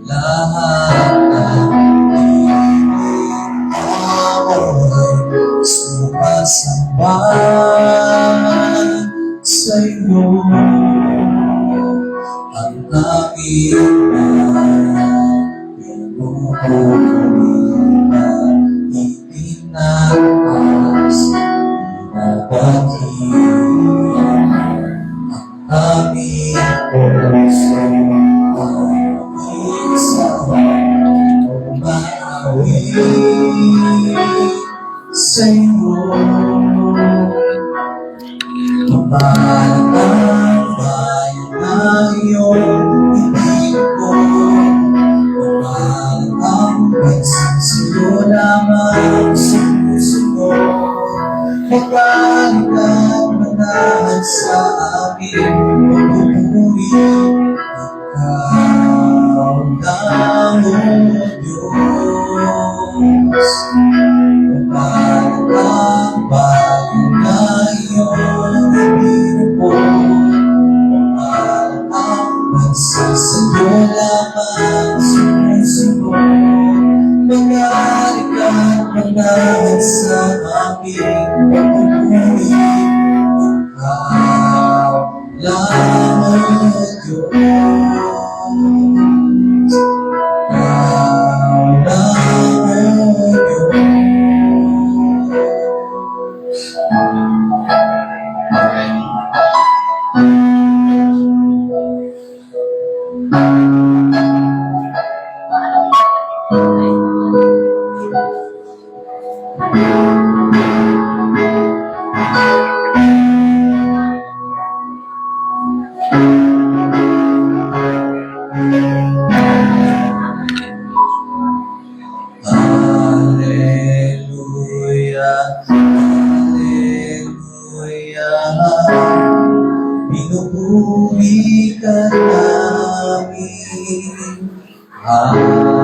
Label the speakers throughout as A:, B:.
A: Lahat ng sumasamba sa'yo. Ang aming pinupurihan, itinaas, pinabati. Ang aming puso ay isang umawi sa'yo. Mapalang ang bayan na iyong ibig ko. Mapalang ang bansang sa'yo lamang sa puso ko. Mapalang ang manahan sa aking pagpupuri. Ikaw lang, O Diyos. Mapalang ang bayan na iyong ibinubo. Mapalang ang bansa sa'yo lamang sa puso ko. Magaling at manahan sa aking pagpupuri. Ikaw lang, O Diyos. Ikaw lang, O Diyos. Hallelujah, hallelujah. Pinupuri ka namin. Hallelujah,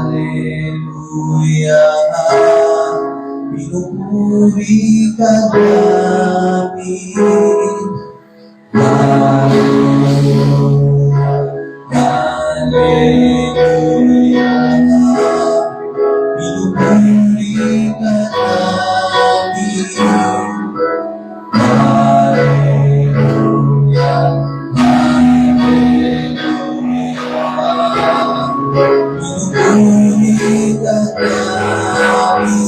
A: hallelujah. Pinupuri ka namin. Hallelujah, hallelujah. Pinupuri ka namin. Hallelujah, hallelujah. Pinupuri ka namin.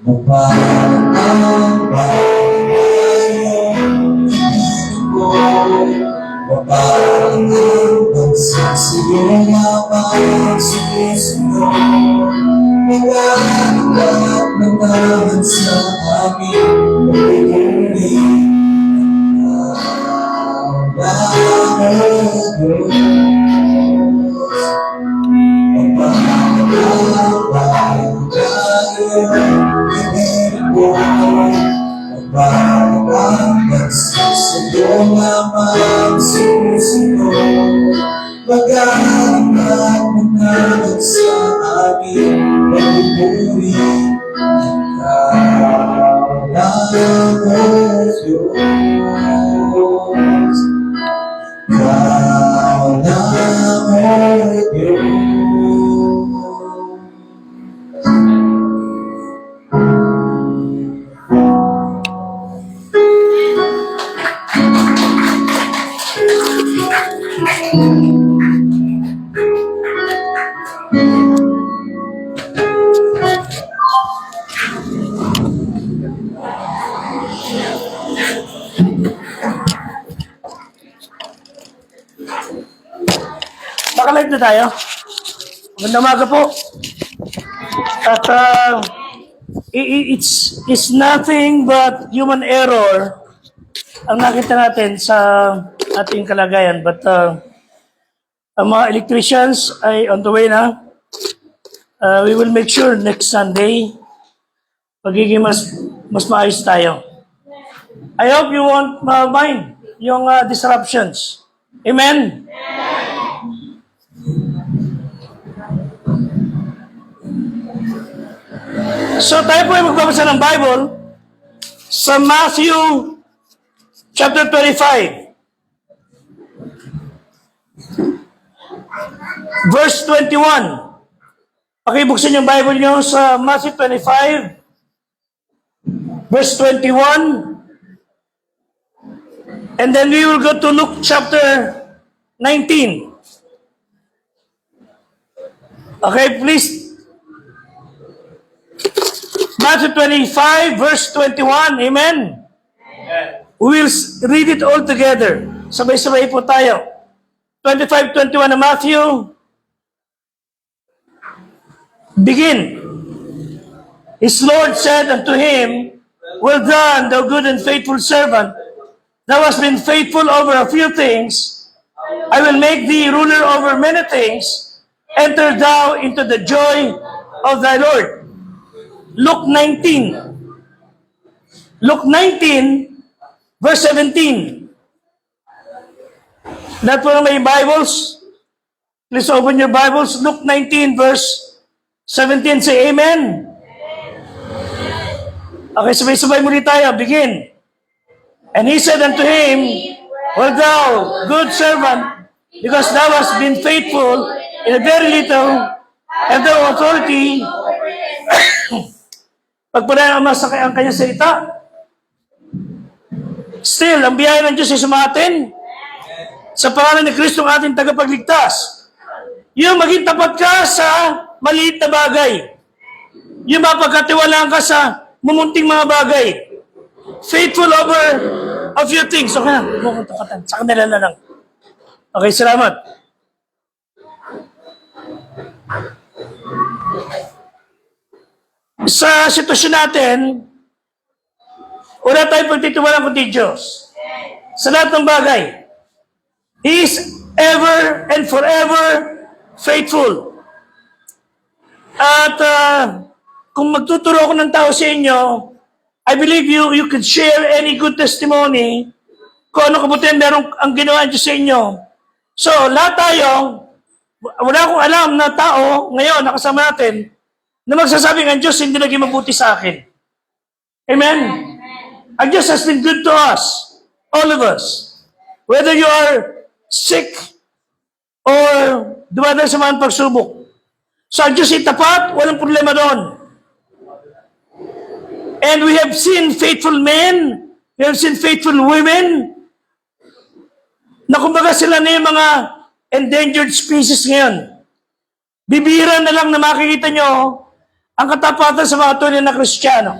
A: Mapalang ang bayan ko. Mapalang ang bansa sa'yo lamang sa puso ko. Magaling at manahan sa aking pagpupuri. Ikaw lang, O Diyos. Mapalang ang bayan na iyong ibinubo. Mapalang ang bansa sa'yo lamang sa puso ko. Magaling at manahan sa aking pagpupuri. Ikaw lang, O Diyos. Ikaw lang, O Diyos.
B: Naka-live na tayo. Magandang umaga po. At it's nothing but human error ang nakita natin sa ating kalagayan. But ang mga electricians ay on the way na. We will make sure next Sunday magiging mas maayos tayo. I hope you won't mind yung disruptions. Amen? So tayo po ay magbabasa ng Bible sa Matthew chapter 25, verse 21. Pakibuksan yung Bible nyo sa Matthew 25, verse 21. And then we will go to Luke chapter 19. Okay, please. Matthew 25, verse 21. Amen. We will read it all together. Sabay-sabay po tayo. 25:21 na Matthew. Begin. His Lord said unto him, Well done, thou good and faithful servant. Thou hast been faithful over a few things. I will make thee ruler over many things. Enter thou into the joy of thy Lord. Luke 19. Luke 19, verse 17. Lahat po na may Bibles, please open your Bibles. Luke 19, verse 17. Say Amen. Okay, sabay-sabay muli tayo. Begin. And he said unto him, Well thou, good servant, because thou hast been faithful in a very little, have thou authority. Pagpalain ang Ama ang kanyang salita. Still, ang biyaya ng Diyos ay sumatin. Sa pangalan ni Kristo ang ating tagapagligtas. Yung maging tapat ka sa maliit na bagay. Yung mapagkatiwalaan ka sa mumunting mga bagay. Faithful over a few things. Okay na, mukhang takatan. Sa kanila na lang. Okay, salamat. Sa sitwasyon natin, wala tayong pagtitiwalaan kundi Diyos. Sa lahat ng bagay. He is ever and forever faithful. At kung magtuturo ako ng tao sa inyo, I believe you could share any good testimony kung ano kabutihan meron ang ginawa Diyos sa inyo. So, lahat tayo, wala akong alam na tao ngayon nakasama natin na magsasabing ang Diyos hindi naging mabuti sa akin. Amen? Ang Diyos has been good to us, all of us. Whether you are sick or dumadaan sa mga pagsubok. So, ang Diyos ay tapat, walang problema doon. And we have seen faithful men, we have seen faithful women, na kumbaga sila na yung mga endangered species ngayon. Bibira na lang na makikita nyo ang katapatan sa mga tunay na Kristiyano.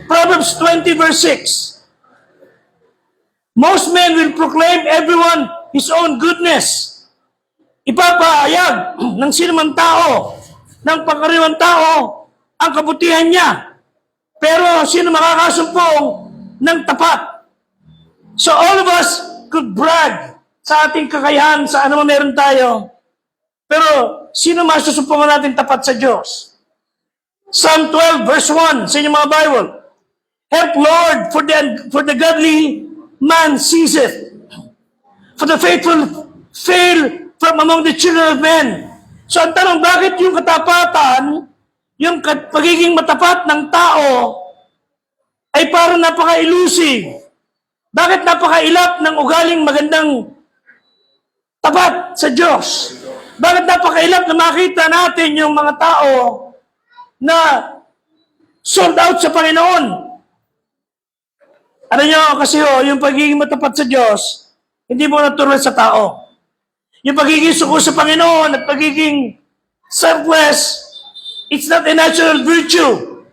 B: Proverbs 20 verse 6. Most men will proclaim everyone his own goodness. Ipapahayag ng sinumang tao, ng pangkaraniwang tao, ang kabutihan niya. Pero sino makakasumpong ng tapat? So all of us could brag sa ating kakayahan, sa ano meron tayo. Pero sino masusumpungan natin tapat sa Diyos? Psalm 12 verse 1 sa inyong mga Bible. Help Lord, for the godly man ceaseth. For the faithful fail from among the children of men. So ang tanong, bakit yung katapatan, yung pagiging matapat ng tao, ay parang napaka-elusive? Bakit napaka-ilap ng ugaling magandang tapat sa Diyos? Bakit napaka-ilap na makita natin yung mga tao na sold out sa Panginoon? Ano nyo, kasi yung pagiging matapat sa Diyos, hindi mo natural sa tao. Yung pagiging suko sa Panginoon at pagiging selfless, it's not a natural virtue.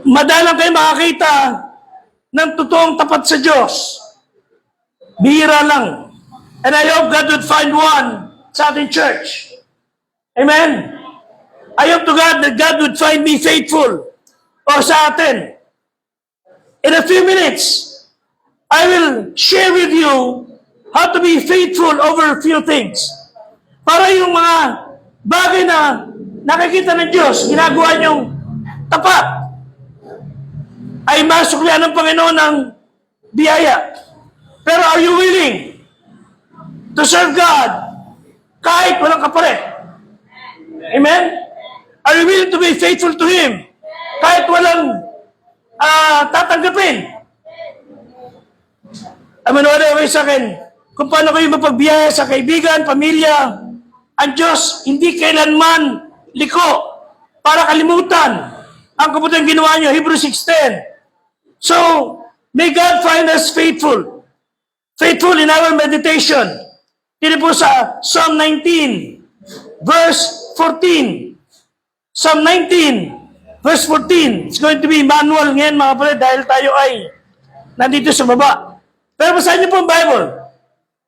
B: Madalang kayo makakita ng totoong tapat sa Diyos. Bihira lang. And I hope God would find one sa ating church. Amen? I hope to God that God would find me faithful o sa atin. In a few minutes, I will share with you how to be faithful over a few things. Para yung mga bagay na nakikita ng Diyos, ginagawa niyong tapat, ay masuklian ng Panginoon ng biyaya. Pero are you willing to serve God kahit walang kapalit? Amen? Are you willing to be faithful to Him kahit walang tatanggapin? Manood kayo sa akin kung paano kayo mapagbiyaya sa kaibigan, pamilya. Ang Diyos hindi kailanman liko para kalimutan ang kabutang ginawa niyo. Hebrews 6:10. So, may God find us faithful. Faithful in our meditation. Tino po sa Psalm 19, verse 14. Psalm 19, verse 14. It's going to be manual ngayon mga kapatid dahil tayo ay nandito sa baba. Pero basahin niyo po ang Bible.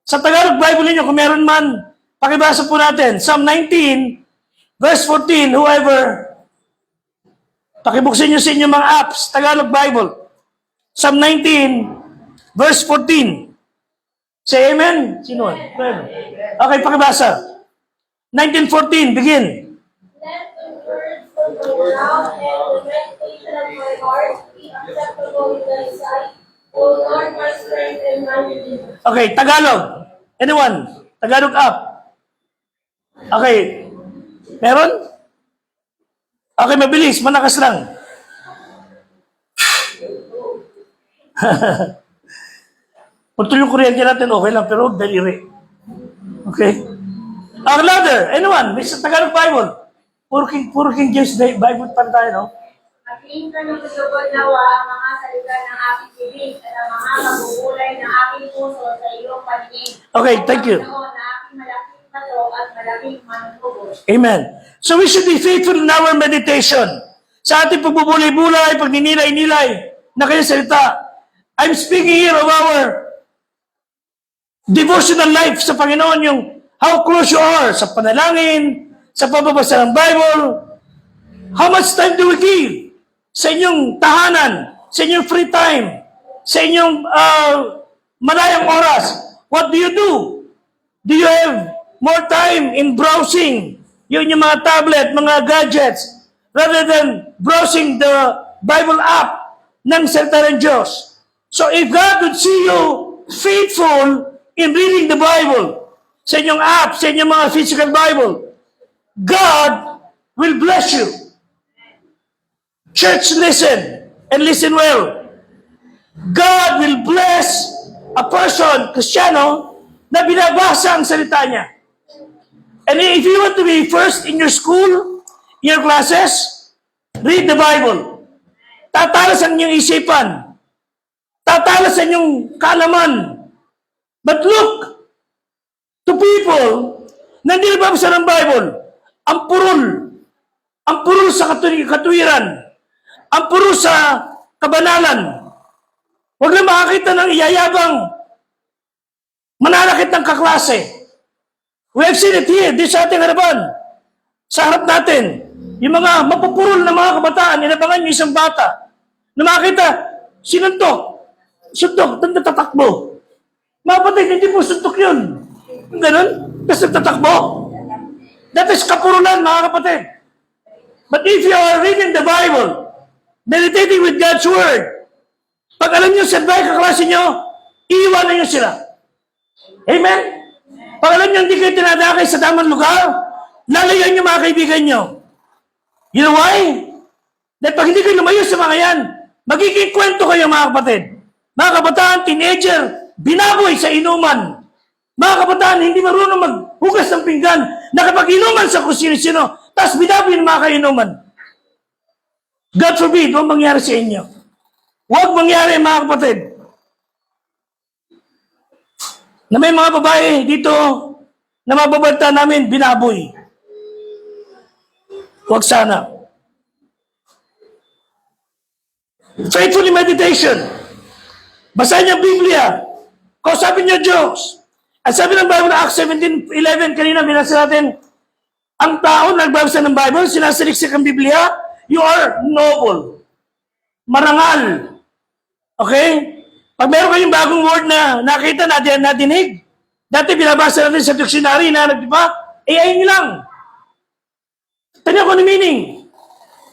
B: Sa Tagalog Bible niyo, kung meron man, pakibasa po natin. Psalm 19, verse 14. Whoever, pakibuksin niyo sa inyong mga apps, Tagalog Bible. Psalm 19, verse 14. Say amen? Sino? Okay, pakibasa. 19:14, begin.
C: Let the words of my mouth and the meditation of my heart be acceptable in thy sight, O Lord, my strength and my redeemer.
B: Okay, Tagalog. Anyone? Tagalog up. Okay. Meron? Okay, mabilis. Manakas lang. Putol yung kuryente natin, okay lang, pero daliri. Okay? Louder. Anyone? May sa Tagalog Bible. Puro King James Bible pa tayo, no?
C: Maging ka ng kusugod nawa ang mga salita ng aking bibig at ang mga mabubulay ng aking puso sa iyong paningin.
B: Okay, thank you.
C: Panginoon na aking malaking pato at malaking manunubos.
B: Amen. So we should be faithful in our meditation. Sa ating pagbubulay-bulay, pagninilay-nilay na kanyang salita. I'm speaking here of our devotional life sa Panginoon, yung how close you are sa panalangin, sa pagbabasa ng Bible. How much time do we give sa inyong tahanan, sa inyong free time, sa inyong malayang oras? What do you do? Do you have more time in browsing yung mga tablet, mga gadgets, rather than browsing the Bible app ng salita ng Diyos? So if God would see you faithful in reading the Bible, sa inyong app, sa inyong mga physical Bible, God will bless you. Church, listen, and listen well. God will bless a person, Kristiyano, na binabasa ang salita niya. And if you want to be first in your school, in your classes, read the Bible. Tatalas ang inyong isipan. Tatalas ang inyong kaalaman. But look to people na hindi nababasa ng Bible. Ang purul sa katuwiran, ang purul sa kabanalan. Huwag na makakita ng iyayabang mananakit ng kaklase. We have seen it here, di sa ating harapan. Sa harap natin, yung mga mapupurol na mga kabataan, inabangan yung isang bata, na makakita, suntok, tatakbo. Mga kapatid, hindi po suntok yun. Ganun, kasi tatakbo. That is kapurulan, mga kapatid. But if you are reading the Bible, meditating with God's Word, pag alam nyo sa bahay kaklase nyo, iiwanan nyo sila. Amen? Pag alam nyo hindi kayo tinadakay sa tamang lugar, lalayan nyo mga kaibigan nyo. You know why? Dahil pag hindi kayo lumayo sa mga yan, magiging kwento kayo mga kapatid. Mga kabataan, teenager, binaboy sa inuman. Mga kabataan, hindi marunong maghugas ng pinggan, nakapag-inuman sa kung sino-sino, tapos binaboy ng mga kainuman. God forbid, huwag mangyari sa inyo. Huwag mangyari mga kapatid. Na may mga babae dito na mababalta namin, binaboy. Huwag sana. Faithfully meditation. Basahin niyo ang Biblia. Kausapin niyo Diyos. At sabi ng Bible na Acts 17:11, kanina binasa natin, ang tao nagbabasa ng Bible, sinasaliksik ang Biblia, you are noble. Marangal. Okay? Pag meron kayong bagong word na nakita, nadinig, dati binabasa natin sa dictionary na nagdiba, ayun lang. Tanya ko ang meaning.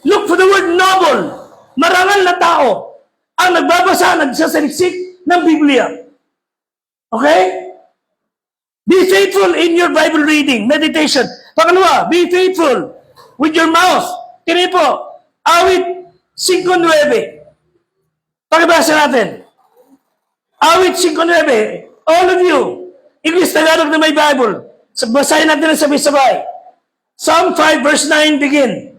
B: Look for the word noble. Marangal na tao ang nagbabasa, nagsasaliksik ng Biblia. Okay? Be faithful in your Bible reading, meditation. Pangalawa, be faithful with your mouth. Tini po, awit 5:9. Pakibasa natin. Awit 5:9. All of you, English Tagalog na may Bible. Basahin natin ang sabay-sabay. Psalm 5 verse 9 begin.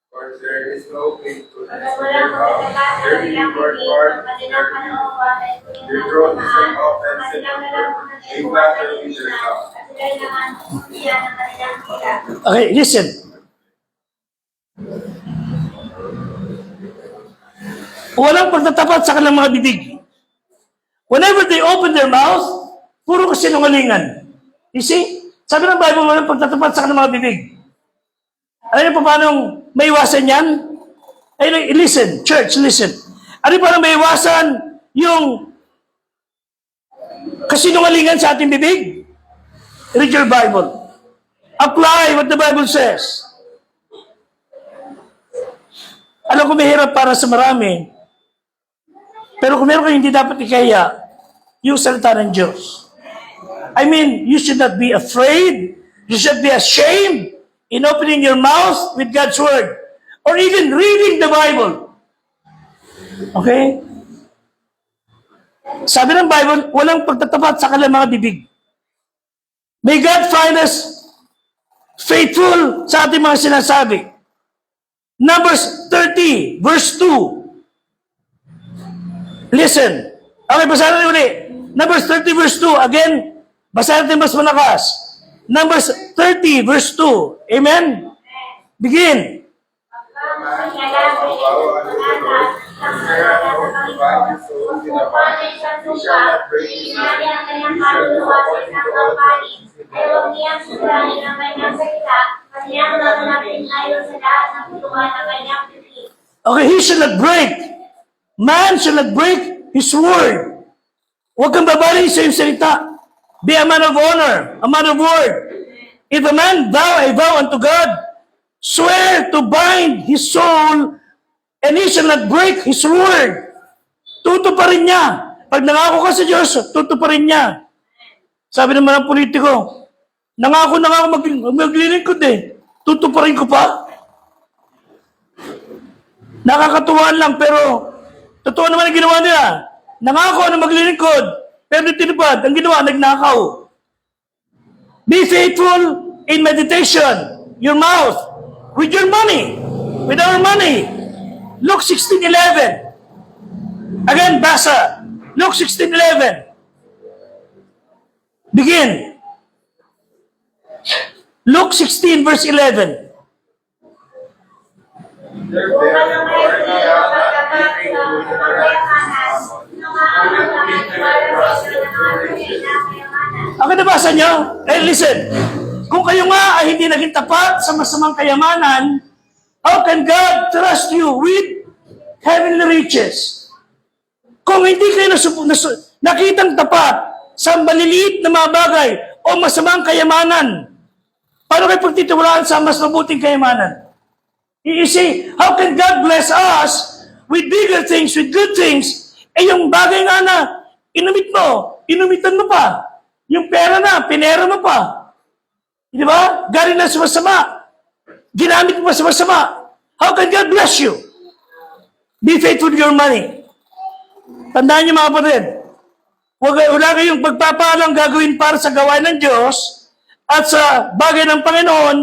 A: For there is no faithfulness in
C: Walang
A: their mouth.
C: pagkakataon
A: Their
C: ng
A: inward
C: pag-ibig,
A: part
C: ang
A: is
C: kanilang
A: their
C: panooban ay
A: Their throat is an offense and
C: kanilang
A: effort. They
C: nalaman
A: flatter with their tongue.
C: at sila'y naman siya ng kanilang sila.
B: Okay, listen. Walang pagtatapat sa kanilang mga bibig. Whenever they open their mouth, puro kasinungalingan. You see? Sabi ng Bible, walang pagtatapat sa kanilang mga bibig. Alam niyo pa paano may iwasan yan? Ay, listen, church, listen. Ano paano may iwasan yung kasinungalingan sa ating bibig? Read your Bible. Apply what the Bible says. Alam ko mahirap para sa marami, pero kung meron kayo hindi dapat ikaya, yung salita ng Diyos. I mean, you should not be afraid, you should be ashamed in opening your mouth with God's Word, or even reading the Bible. Okay? Sabi ng Bible, walang pagtatapat sa kanilang mga bibig. May God find us faithful sa ating mga sinasabi. Numbers 30, verse 2. Listen. Okay, basahin natin ulit. Numbers 30, verse 2. Again, basahin natin mas malakas. Numbers 30, verse 2. Amen? Begin. Okay, he shall not break. Man shall not break his word. Huwag kang babalik sa iyong salita. Be a man of honor, a man of word. If a man vow a vow unto God, swear to bind his soul, and he shall not break his word. Tutuparin niya. Pag nangako ka sa Diyos, tutuparin niya. Sabi naman ng politiko, nangako na ako maglilingkod eh. Tutuparin ko pa. Nakakatuwaan lang, pero totoo naman ang ginawa nila. Nangako na maglilingkod, pero tinupad. Ang ginawa, nagnakaw. Be faithful in meditation, your mouth, with your money, with our money. Luke 16:11. Again, basa. Luke 16:11. Begin. Luke 16, verse 11. Ang nabasa nyo? Listen. Kung kayo nga ay hindi naging tapat sa masamang kayamanan, how can God trust you with heavenly riches? Kung hindi kayo nakitang tapat sa maliliit na mga bagay o masamang kayamanan, paano kayo pagtitiwalaan sa mas mabuting kayamanan? You see, how can God bless us with bigger things, with good things? Eh yung bagay nga na inumitan mo pa. Yung pera na, pinera mo pa. Di ba? Galing na sa masama. Ginamit mo pa sa masama. How can God bless you? Be faithful with your money. Tandaan niyo mga kapatid, wala kayong pagpapalang gagawin para sa gawain ng Diyos at sa bagay ng Panginoon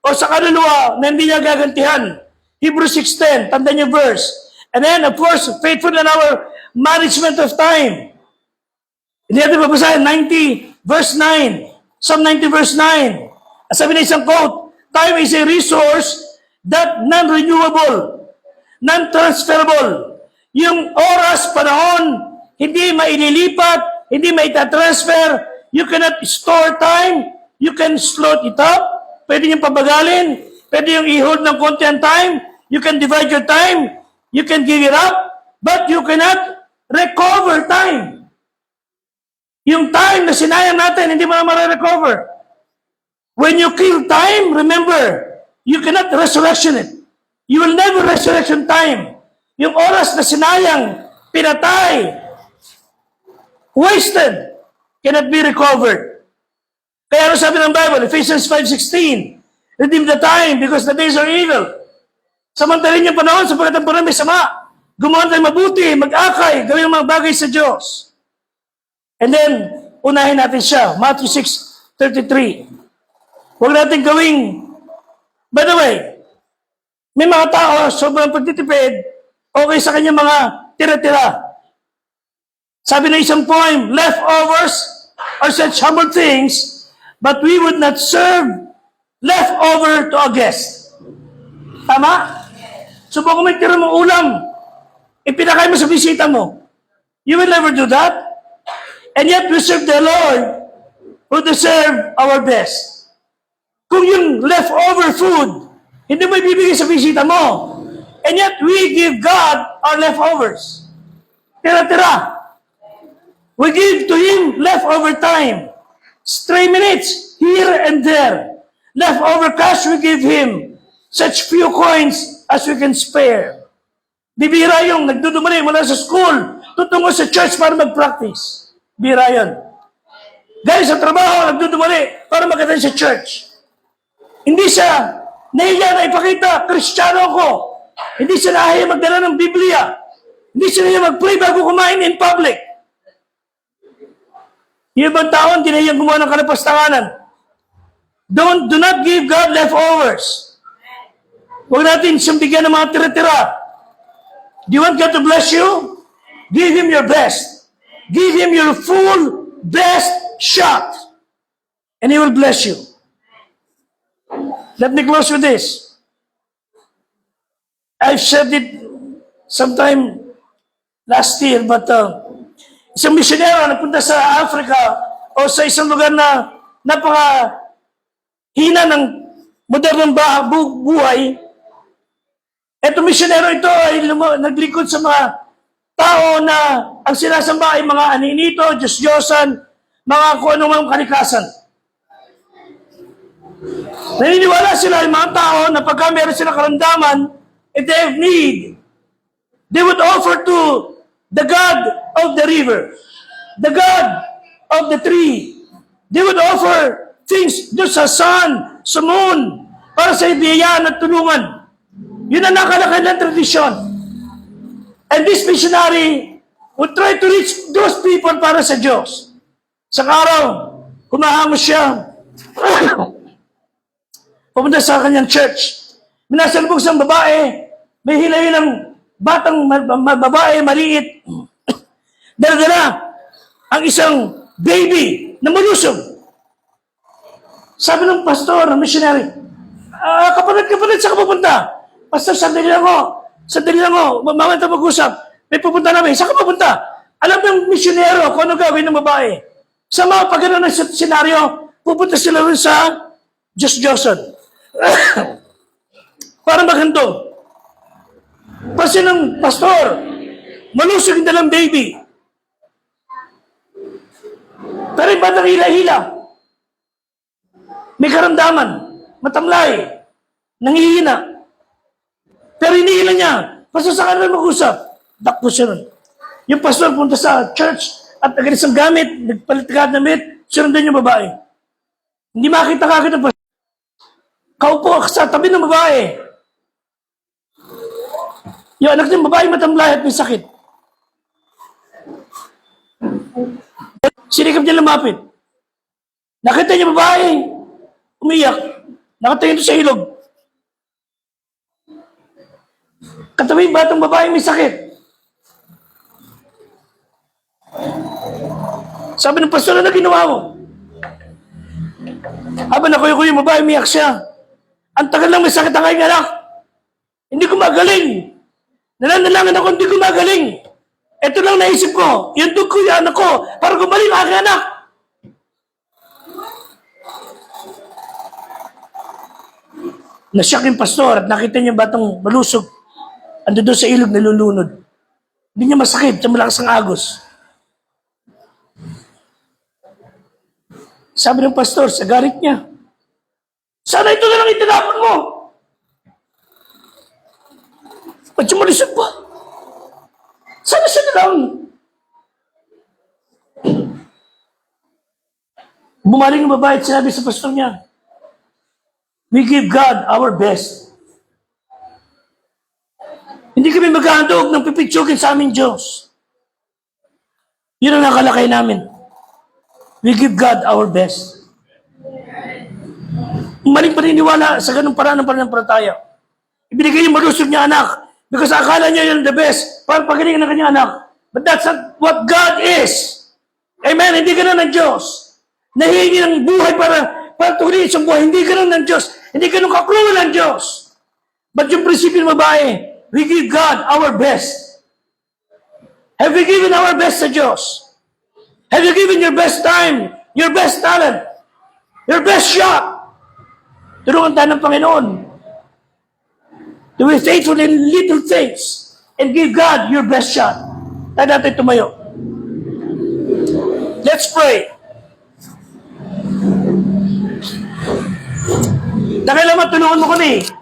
B: o sa kaluluwa na hindi niya gagantihan. Hebrews 6:10, tandaan niyo verse. And then, of course, faithful in our management of time. Hindi natin babasahin, 90, verse 9. Psalm 90, verse 9. Sabi na isang quote, time is a resource that non-renewable, non-transferable. Yung oras, panahon, hindi maililipat, hindi maitatransfer. You cannot store time. You can slow it up. Pwede niyong pabagalin. Pwede yung i-hold ng konti ang time. You can divide your time. You can give it up. But you cannot recover time. Yung time na sinayang natin, hindi mo na ma-recover. When you kill time, remember, you cannot resurrection it. You will never resurrection time. Yung oras na sinayang, pinatay, wasted, cannot be recovered. Kaya ano sabi ng Bible, Ephesians 5:16, redeem the time because the days are evil. Samantalin yung panahon sapagkat ang panahon may sama. Gumawa tayo mabuti, mag-akay, gawin ang mga bagay sa Diyos. And then, unahin natin siya. Matthew 6:33. Huwag natin gawing, by the way, may mga tao, sobrang pagtitipid, okay sa kanya mga tira-tira. Sabi ng isang poem, leftovers are such humble things, but we would not serve leftover to a guest. Tama? So kung may tira mong ulam, ipinakain mo sa bisita mo, you will never do that. And yet we serve the Lord who deserve our best. Kung yung leftover food, hindi mo ibibigay sa bisita mo, and yet we give God our leftovers. Tira-tira. We give to Him leftover time. Stray minutes here and there. Leftover cash we give Him. Such few coins as we can spare. Bibira yung nagdudumali mula sa school, tutungo sa church para mag-practice. Bira yun. Galing sa trabaho, nagdudumali para magdating sa church. Hindi siya nahiya na ipakita, Kristiyano ko. Hindi siya nahiya magdala ng Biblia. Hindi siya nahiya mag-pray bago kumain in public. Yung ibang tao, hindi nahiyang gumawa ng kalapastanganan. Do not give God leftovers. Huwag natin siyang bigyan ng mga tira-tira. Do you want God to bless you? Give Him your best. Give Him your full best shot. And He will bless you. Let me close with this. I've said it sometime last year, but isang misyonero nagpunta sa Africa o sa isang lugar na napaka-hina ng modernong buhay. Etong misyonero ito ay naglingkod sa mga tao na ang sinasamba ay mga aninito, Diyos-Diyosan, mga kung anumang kalikasan. Naniniwala sila yung mga tao na pagka meron silang karamdaman, if they have need, they would offer to the God of the river, the God of the tree. They would offer things doon sa sun, sa moon, para sa ibiyayaan at tulungan. Yun ang nakalakay ng tradisyon. And this missionary would try to reach those people para sa Diyos. Sa araw, humahamos siya. Pumunta sa kanyang church. Minasalubog sa babae, may hilahin batang babae, maliit. Dala-dala ang isang baby na malusog. Sabi ng pastor, ng missionary, kapatid, saan ka pupunta? Pastor, sandali lang ako. Mamaya tayo mag-usap. May pupunta namin. Saan ka pupunta? Alam mo yung misyonero kung ano gawin ng babae. Sa mga pagano ng senaryo, pupunta sila rin sa Diyos-Diyosan. Para maghandog. Kasi ng pastor, malusog yung dalang baby. Pero yung batang hila-hila. May karamdaman, matamlay, nangihina. Pero hinihila niya, pastor sa kanila mag-usap. Dakpo siya nun. Yung pastor punta sa church at nag-isang gamit, nagpalit ka ng damit, sinundan yung babae. Hindi makita kagad ng pastor. Kaupo sa tabi ng babae. Yung anak ng babae matamlay at may sakit. Sinikap niya lumapit. Nakita niya babae, umiyak. Nakatingin ito sa ilog. Katabi yung batang babae may sakit. Sabi ng pastor, ano ginawa mo? Habang nakuyo yung babae, umiyak siya. Ang tagal lang may sakit ang aking anak. Hindi ko magaling. Nananalangan ako, hindi ko magaling. Ito lang naisip ko. Yung ko yung anak ko para gumaling ang aking anak. Nasyak yung pastor at nakita niya batang malusog. Ando doon sa ilog nalulunod. Hindi niya masakit, siya malakas ang agos. Sabi ng pastor, sa garit niya, sana ito na lang itinapon mo. Ba't siya malusog pa? Sana siya na lang. Bumaling ang babae at sinabi sa pastor niya, we give God our best. Hindi kami maghahandog ng pipitsugin sa aming Diyos. Yun ang nakalakay namin. We give God our best. Maling paniniwala sa ganung paraan ng pananampalataya. Ibinigay yung malusog niya anak because akala niya yun the best para pagalingan ng kanyang anak. But that's not what God is. Amen? Hindi ka ng Diyos. Nahihingi ng buhay para tuloy sa buhay. Hindi ka ng Diyos. Hindi ka ng kakulungan ng Diyos. But yung prinsipyo ng babae, we give God our best. Have we given our best sa Diyos? Have you given your best time, your best talent, your best shot? Tulungan tayo ng Panginoon. To be faithful in little things and give God your best shot. Tayo natin tumayo. Let's pray. Nakailangan tulungan mo kami.